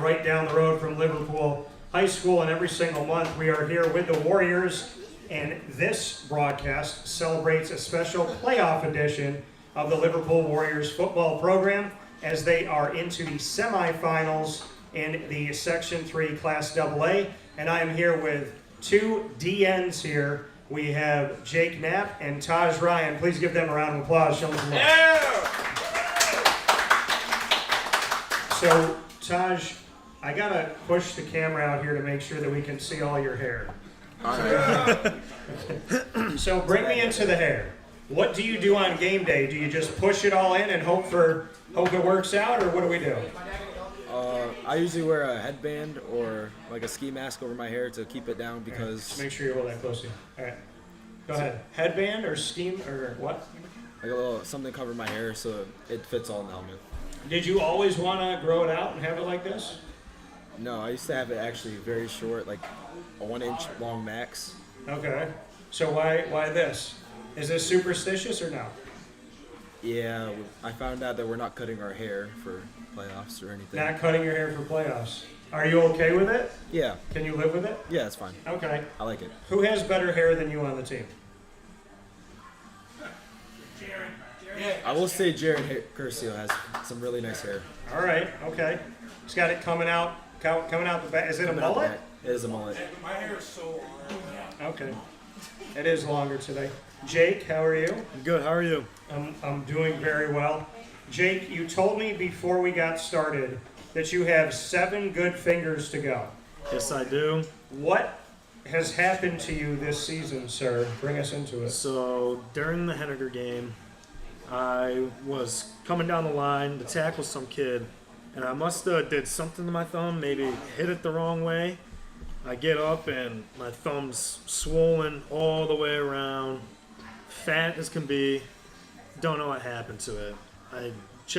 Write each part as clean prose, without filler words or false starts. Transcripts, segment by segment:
Right down the road from Liverpool High School, and every single month we are here with the Warriors, and this broadcast celebrates a special playoff edition of the Liverpool Warriors football program as they are into the semifinals in the Section 3 Class AA, and I am here with two DNs here. We have Jake Knapp and Taj Ryan. Please give them a round of applause. Show them some love. Yeah! So, Taj, I gotta push the camera out here to make sure that we can see all your hair. All right. So bring me into the hair. What do you do on game day? Do you just push it all in and hope it works out, or what do we do? I usually wear a headband or like a ski mask over my hair to keep it down because Just make sure you hold that close to you. All right. Go ahead. Headband or steam or what? like a little something cover my hair so it fits all in the helmet. Did you always want to grow it out and have it like this? No, I used to have it actually very short, like a 1 inch long max. Okay. So why this? Is this superstitious or no? Yeah, I found out that we're not cutting our hair for playoffs or anything. Not cutting your hair for playoffs. Are you okay with it? Yeah, Can you live with it? yeah, it's fine. Okay. I like it. Who has better hair than you on the team? I will say Jared Curcio has some really nice hair. All right. Okay. He's got it coming out the back. Is it a Coming out the mullet? back. It is a mullet. My hair is so long. Okay. It is longer today. Jake, how are you? Good, how are you? I'm doing very well. Jake, you told me before we got started that you have 7 good fingers to go. Yes, I do. What has happened to you this season, sir? Bring us into it. So, during the Henniger game, I was coming down the line to tackle some kid, and I must have did something to my thumb, maybe hit it the wrong way. I get up, and my thumb's swollen all the way around, fat as can be. Don't know what happened to it. I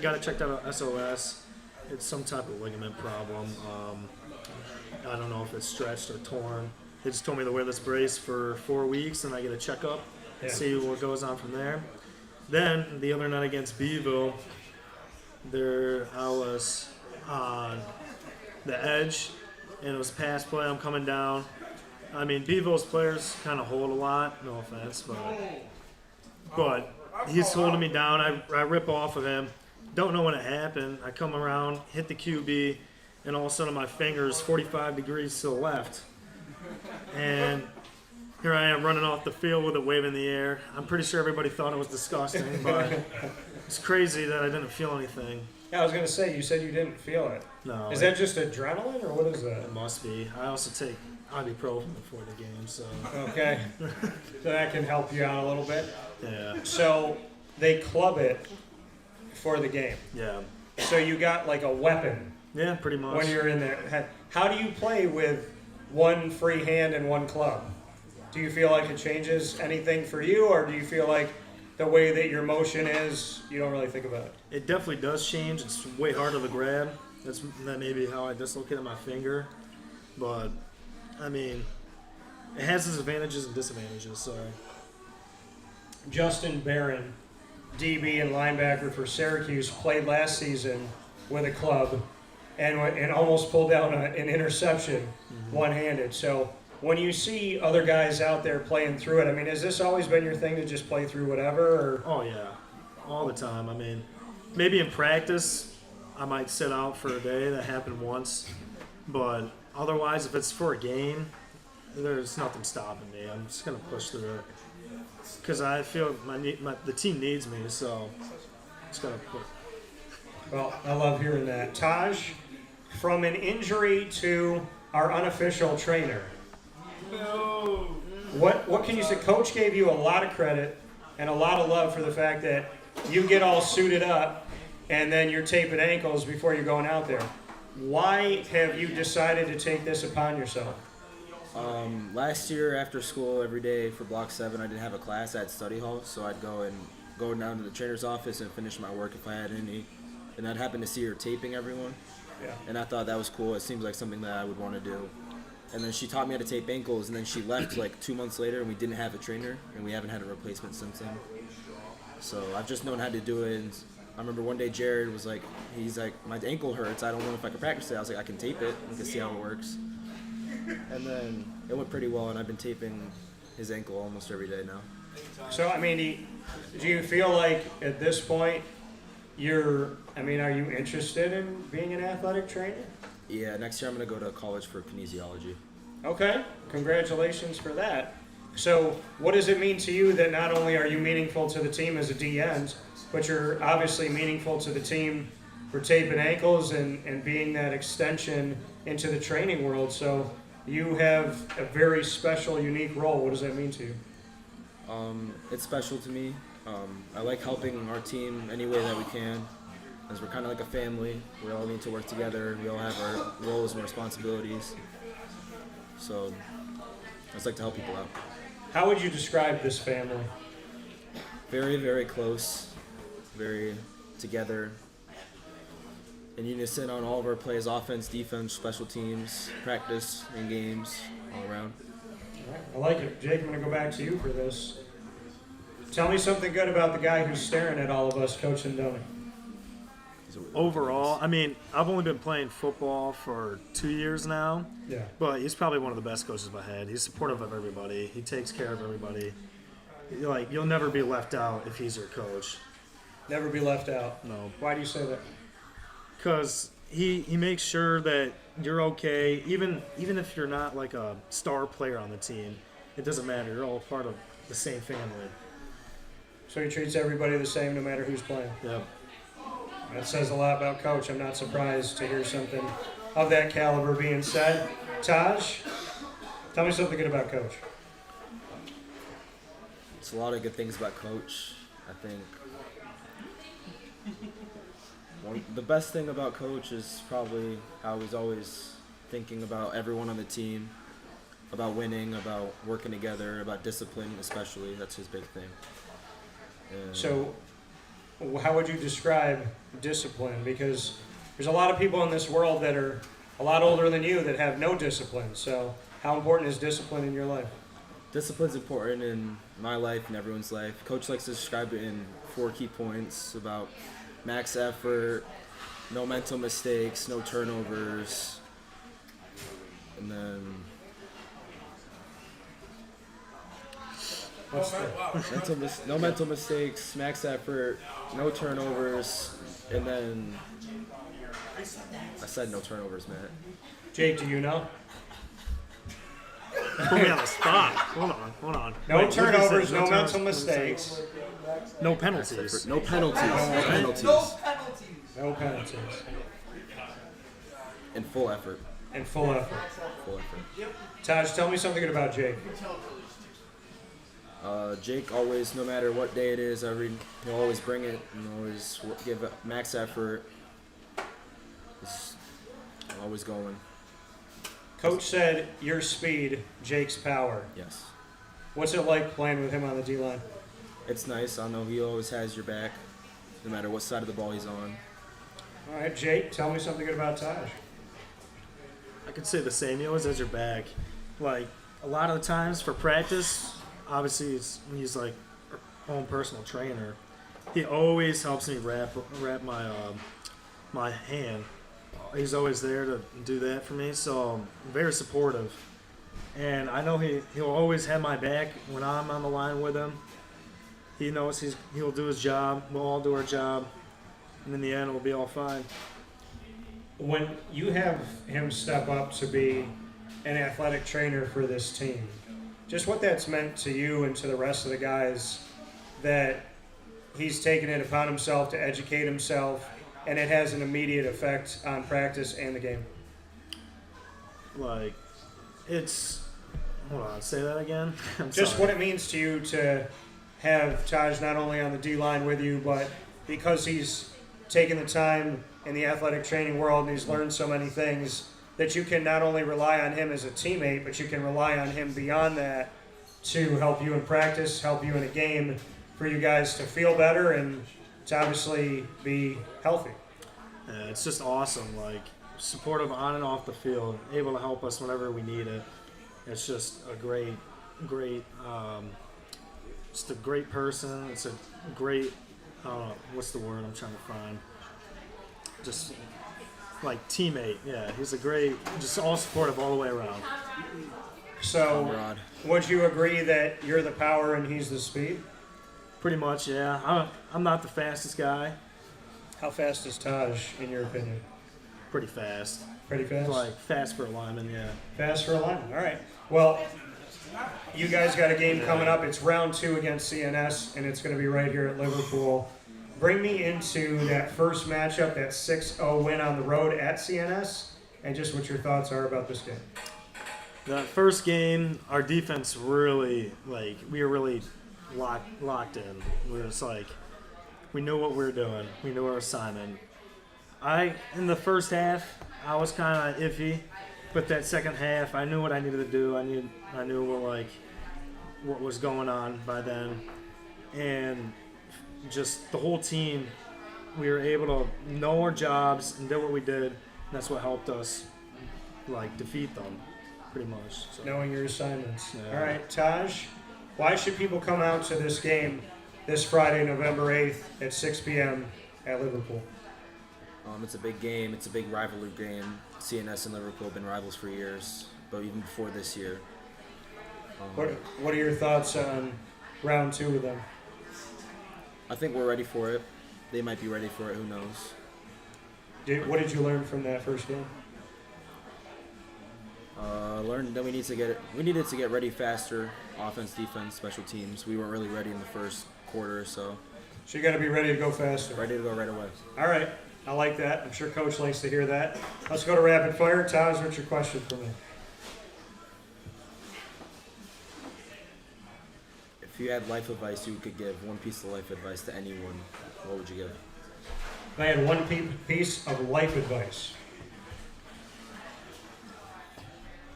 got it checked out at SOS. It's some type of ligament problem. I don't know if it's stretched or torn. They just told me to wear this brace for 4 weeks, and I get a checkup and see what goes on from there. Then, the other night against Beeville, I was on the edge, and it was pass play. I'm coming down. I mean, Beeville's players kind of hold a lot. No offense, but he's holding me down. I rip off of him. Don't know when it happened. I come around, hit the QB, and all of a sudden my finger's 45 degrees to the left. And here I am running off the field with it waving in the air. I'm pretty sure everybody thought it was disgusting, but it's crazy that I didn't feel anything. Yeah, I was gonna say, you said you didn't feel it. No. Is that just adrenaline, or what is that? It must be. I also take ibuprofen before the game, so Okay. So that can help you out a little bit. yeah. So they club it for the game. Yeah. So you got like a weapon Yeah, pretty much. when you're in there. How do you play with one free hand and one club? Do you feel like it changes anything for you, or do you feel like the way that your motion is, you don't really think about it? It definitely does change. It's way harder to grab. That may be how I dislocated my finger. But, I mean, it has its advantages and disadvantages. So, Justin Barron, DB and linebacker for Syracuse, played last season with a club and almost pulled down an interception one-handed. So when you see other guys out there playing through it, I mean, has this always been your thing to just play through whatever? Or? oh, yeah, all the time. I mean, maybe in practice, I might sit out for a day. That happened once. But otherwise, if it's for a game, there's nothing stopping me. I'm just going to push through it. Because I feel the team needs me, so just got to put. Well, I love hearing that. Taj, from an injury to our unofficial trainer, what can you say? Coach gave you a lot of credit and a lot of love for the fact that you get all suited up and then you're taping ankles before you're going out there. Why have you decided to take this upon yourself? Last year after school every day for Block 7, I didn't have a class at study hall, so I'd go down to the trainer's office and finish my work if I had any. And I'd happen to see her taping everyone. Yeah. And I thought that was cool. It seems like something that I would want to do. And then she taught me how to tape ankles, and then she left like 2 months later, and we didn't have a trainer, and we haven't had a replacement since then. So I've just known how to do it, and I remember one day Jared was like, he's like, my ankle hurts. I don't know if I can practice it. I was like, I can tape it. We can see how it works. And then it went pretty well, and I've been taping his ankle almost every day now. So, I mean, do you feel like at this point are you interested in being an athletic trainer? Yeah, next year I'm going to go to college for kinesiology. Okay, congratulations for that. So, what does it mean to you that not only are you meaningful to the team as a D end, but you're obviously meaningful to the team for taping ankles and being that extension into the training world? So, you have a very special, unique role. What does that mean to you? It's special to me. I like helping our team any way that we can, as we're kind of like a family. We all need to work together. We all have our roles and responsibilities. So I just like to help people out. How would you describe this family? Very, very close, very together, in unison on all of our plays: offense, defense, special teams, practice, and games, all around. All right, I like it. Jake, I'm going to go back to you for this. Tell me something good about the guy who's staring at all of us, Coach Indoni. Overall, I mean, I've only been playing football for 2 years now, Yeah. but he's probably one of the best coaches I've had. He's supportive of everybody. He takes care of everybody. Like, you'll never be left out if he's your coach. Never be left out. No. Why do you say that? Because he makes sure that you're okay, even if you're not like a star player on the team. It doesn't matter. You're all part of the same family. So he treats everybody the same no matter who's playing. Yep. That says a lot about Coach. I'm not surprised to hear something of that caliber being said. Taj, tell me something good about Coach. It's a lot of good things about Coach. I think the best thing about Coach is probably how he's always thinking about everyone on the team, about winning, about working together, about discipline especially. That's his big thing. And So how would you describe discipline? Because there's a lot of people in this world that are a lot older than you that have no discipline. So how important is discipline in your life? discipline's important in my life and everyone's life. Coach likes to describe it in 4 key points about max effort, no mental mistakes, no turnovers, and then no mental mistakes, max effort, no turnovers, and then I said no turnovers, Matt. Jake, do you know? Put me on the spot. Hold on. No Wait, what did you say? turnovers, no turnovers, mental mistakes, No penalties. No penalties, no penalties, no penalties, and full effort. and full effort. Full effort. Taj, tell me something good about Jake. Jake always, no matter what day it is, he'll always bring it and always give it max effort. He's always going. Coach said your speed, Jake's power. Yes. What's it like playing with him on the D-line? It's nice. I know he always has your back, no matter what side of the ball he's on. All right, Jake, tell me something good about Taj. I could say the same. He always has your back. Like, a lot of the times for practice, obviously he's like our own personal trainer. He always helps me wrap my hand. He's always there to do that for me, so I'm very supportive. And I know he'll always have my back when I'm on the line with him. He knows he'll do his job. We'll all do our job, and in the end, we'll be all fine. When you have him step up to be an athletic trainer for this team, just what that's meant to you and to the rest of the guys, that he's taken it upon himself to educate himself, and it has an immediate effect on practice and the game. Like, hold on, say that again. I'm Just sorry. what it means to you to have Taj not only on the D-line with you, but because he's taken the time in the athletic training world and he's learned so many things, that you can not only rely on him as a teammate, but you can rely on him beyond that to help you in practice, help you in a game, for you guys to feel better and to obviously be healthy. Yeah, it's just awesome. Like, supportive on and off the field, able to help us whenever we need it. It's just a great, just a great person. It's a great what's the word I'm trying to find? Just like teammate. Yeah, he's a great, just all supportive all the way around. So, Rod. would you agree that you're the power and he's the speed? Pretty much, yeah. I'm not the fastest guy. How fast is Taj, in your opinion? Pretty fast. Pretty fast? Like fast for a lineman, yeah. Fast for a lineman. All right. Well, you guys got a game coming up. It's round 2 against CNS, and it's going to be right here at Liverpool. Bring me into that first matchup, that 6-0 win on the road at CNS, and just what your thoughts are about this game. That first game, our defense really, we were really locked in. We were just we knew what we were doing. We knew our assignment. In the first half, I was kind of iffy, but that second half, I knew what I needed to do. I knew what was going on by then, and just the whole team, we were able to know our jobs and did what we did. And that's what helped us defeat them, pretty much. So. Knowing your assignments. Yeah. All right, Taj, why should people come out to this game this Friday, November 8th at 6 p.m. at Liverpool? It's a big game. It's a big rivalry game. CNS and Liverpool have been rivals for years, but even before this year. What are your thoughts on round 2 with them? I think we're ready for it. They might be ready for it. Who knows? What did you learn from that first game? Learned that we needed to get ready faster. Offense, defense, special teams. We weren't really ready in the first quarter, so So you got to be ready to go faster. ready to go right away. All right. I like that. I'm sure Coach likes to hear that. Let's go to rapid fire. Taj, what's your question for me? If you had life advice you could give, one piece of life advice to anyone, what would you give? If I had one piece of life advice,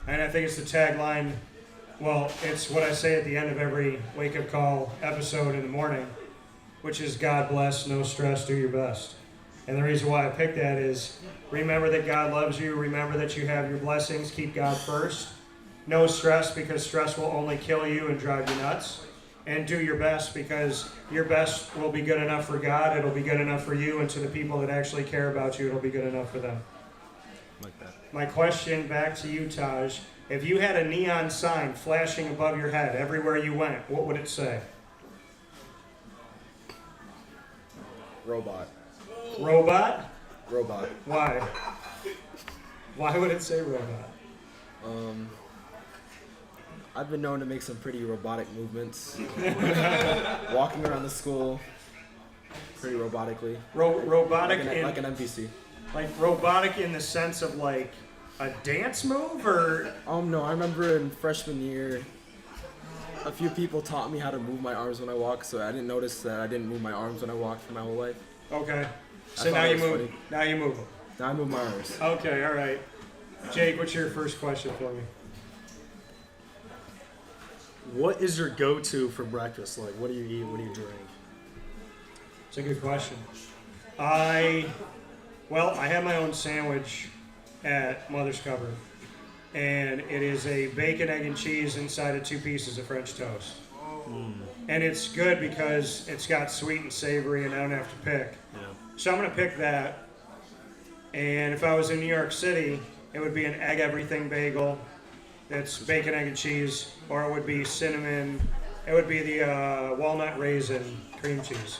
and I think it's the tagline, well, it's what I say at the end of every wake-up call episode in the morning, which is God bless, no stress, do your best. And the reason why I picked that is remember that God loves you, remember that you have your blessings, keep God first. No stress, because stress will only kill you and drive you nuts. And do your best, because your best will be good enough for God, it'll be good enough for you, and to the people that actually care about you, it'll be good enough for them. Like that. My question back to you, Taj, if you had a neon sign flashing above your head everywhere you went, what would it say? Robot. Robot? Robot. Why? Why would it say robot? I've been known to make some pretty robotic movements. Walking around the school pretty robotically. Robotic Like an NPC. like robotic in the sense of like a dance move, or No, I remember in freshman year, a few people taught me how to move my arms when I walk, so I didn't notice that I didn't move my arms when I walked for my whole life. okay. I So thought now it you was move. funny. Now you move them. Now I move my arms. Okay, all right. Jake, what's your first question for me? What is your go-to for breakfast? What do you eat? What do you drink? It's a good question. I have my own sandwich at Mother's Cupboard, and it is a bacon, egg, and cheese inside of 2 pieces of French toast. And it's good because it's got sweet and savory, and I don't have to pick. Yeah. So I'm going to pick that. And if I was in New York City, it would be an egg everything bagel. That's bacon, egg, and cheese. Or it would be cinnamon. It would be the walnut raisin cream cheese.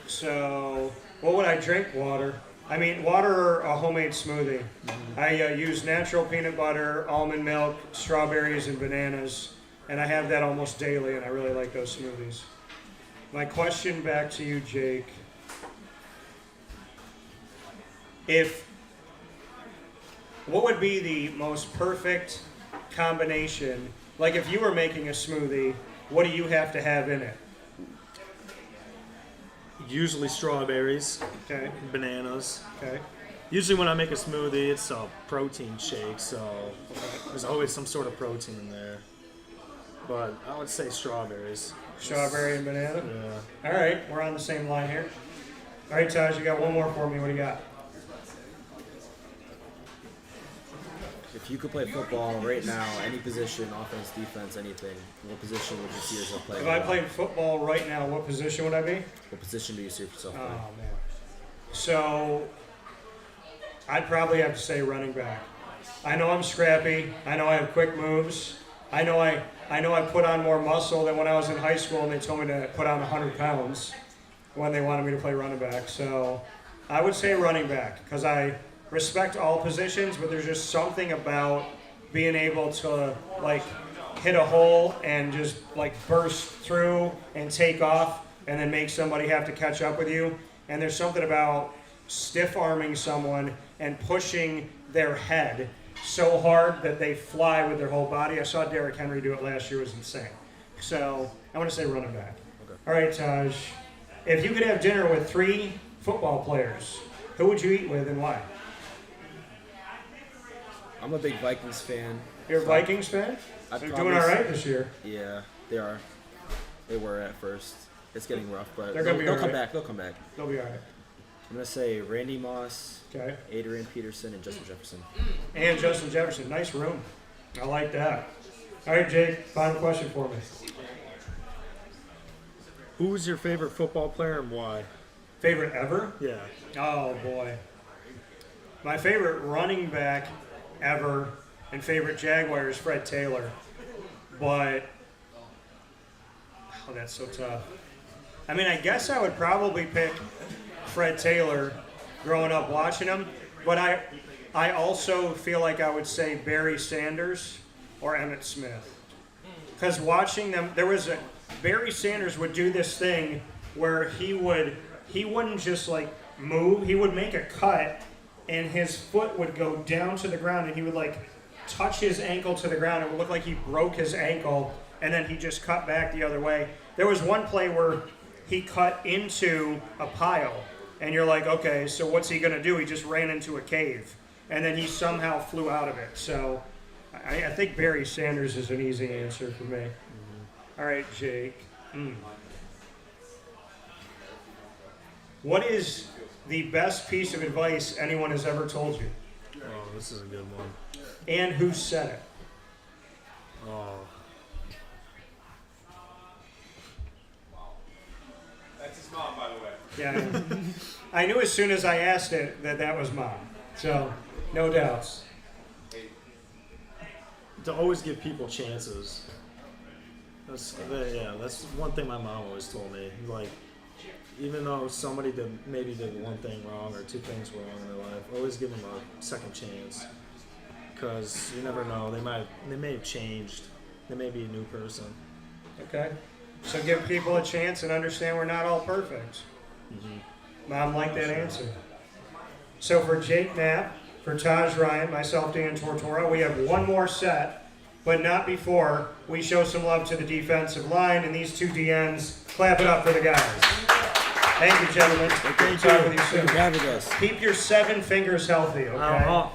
So what would I drink? Water. I mean, water or a homemade smoothie. I use natural peanut butter, almond milk, strawberries, and bananas. And I have that almost daily, and I really like those smoothies. My question back to you, Jake. What would be the most perfect combination? Like if you were making a smoothie, what do you have to have in it? Usually strawberries, Okay, bananas. okay. Usually when I make a smoothie, it's a protein shake, so there's always some sort of protein in there. But I would say strawberries. Strawberry and banana? Yeah. All right, we're on the same line here. All right, Taj, you got one more for me. What do you got? If you could play football right now, any position, offense, defense, anything, what position would you see yourself playing? If I played football right now, what position would I be? What position do you see yourself Oh, playing? man. So, I'd probably have to say running back. I know I'm scrappy. I know I have quick moves. I know I put on more muscle than when I was in high school and they told me to put on 100 pounds when they wanted me to play running back. So, I would say running back because I respect all positions, but there's just something about being able to like hit a hole and just like burst through and take off and then make somebody have to catch up with you. And there's something about stiff arming someone and pushing their head so hard that they fly with their whole body. I saw Derrick Henry do it last year. It was insane. So I want to say running back. Okay. All right, Taj. If you could have dinner with 3 football players, who would you eat with and why? I'm a big Vikings fan. You're a Vikings fan? I'd They're probably doing all say- right this year. Yeah, they are. They were at first. It's getting rough, but They're gonna be they'll all come right. back. They'll come back. They'll be all right. I'm gonna say Randy Moss, Okay. Adrian Peterson, and Justin Jefferson. And Justin Jefferson. Nice room. I like that. All right, Jake. Final question for me. Who's your favorite football player and why? Favorite ever? Yeah. Oh, boy. My favorite running back ever and favorite Jaguar is Fred Taylor. But, oh, that's so tough. I mean, I guess I would probably pick Fred Taylor growing up watching him. But I also feel like I would say Barry Sanders or Emmitt Smith. Because watching them, Barry Sanders would do this thing where he wouldn't just like move, he would make a cut and his foot would go down to the ground and he would like touch his ankle to the ground. It would look like he broke his ankle and then he just cut back the other way. There was one play where he cut into a pile and you're like, okay, so what's he gonna do? He just ran into a cave and then he somehow flew out of it. So I think Barry Sanders is an easy answer for me. All right, Jake. What is the best piece of advice anyone has ever told you? Oh, this is a good one. And who said it? Oh, That's his mom, by the way. Yeah, I knew as soon as I asked it that was mom. So, no doubts. to always give people chances. That's one thing my mom always told me. Like, even though somebody maybe did one thing wrong or 2 things wrong in their life, always give them a second chance. Because you never know, they may have changed. They may be a new person. Okay? So give people a chance and understand we're not all perfect. Mom liked that answer. So for Jake Knapp, for Taj Ryan, myself, Dan Tortora, we have one more set, but not before we show some love to the defensive line and these 2 DNs. Clap it up for the guys. Thank you, gentlemen. Good to talk with you Thank you soon. for having us. Keep your 7 fingers healthy, okay?